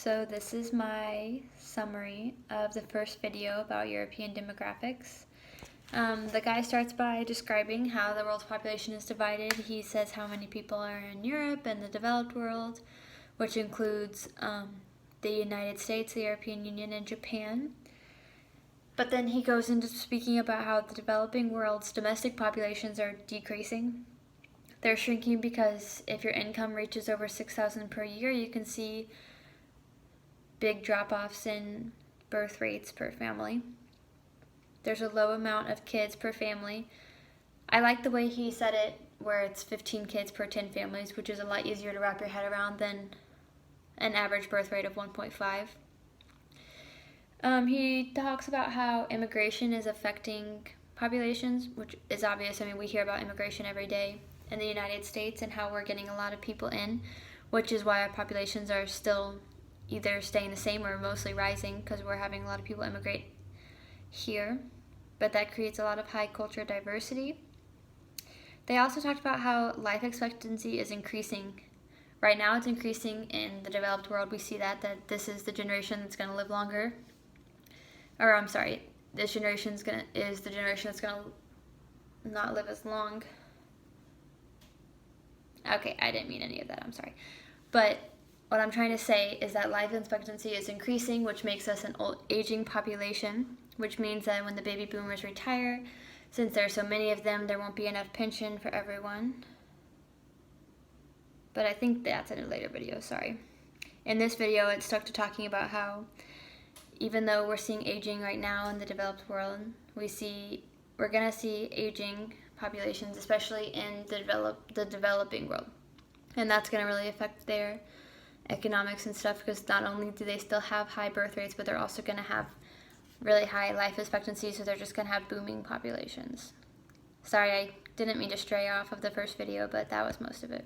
So this is my summary of the first video about European demographics. The guy starts by describing how the world's population is divided. He says how many people are in Europe and the developed world, which includes the United States, the European Union, and Japan. But then he goes into speaking about how the developing world's domestic populations are decreasing. They're shrinking because if your income reaches over $6,000 per year, you can see big drop-offs in birth rates per family. There's a low amount of kids per family. I like the way he said it, where it's 15 kids per 10 families, which is a lot easier to wrap your head around than an average birth rate of 1.5. He talks about how immigration is affecting populations, which is obvious. I mean, we hear about immigration every day in the United States and how we're getting a lot of people in, which is why our populations are still either staying the same or mostly rising because we're having a lot of people immigrate here. But that creates a lot of high cultural diversity. They also talked about how life expectancy is increasing. Right now it's increasing in the developed world. We see that this is the generation that's going to live longer. Or I'm sorry, this generation is the generation that's going to not live as long. Okay, I didn't mean any of that, I'm sorry. But what I'm trying to say is that life expectancy is increasing, which makes us an aging population, which means that when the baby boomers retire, since there are so many of them, there won't be enough pension for everyone. But I think that's in a later video, sorry. In this video, it stuck to talking about how even though we're seeing aging right now in the developed world, we're gonna see aging populations, especially in the developing world. And that's gonna really affect their economics and stuff, because not only do they still have high birth rates, but they're also gonna have really high life expectancy, so they're just gonna have booming populations. Sorry, I didn't mean to stray off of the first video, but that was most of it.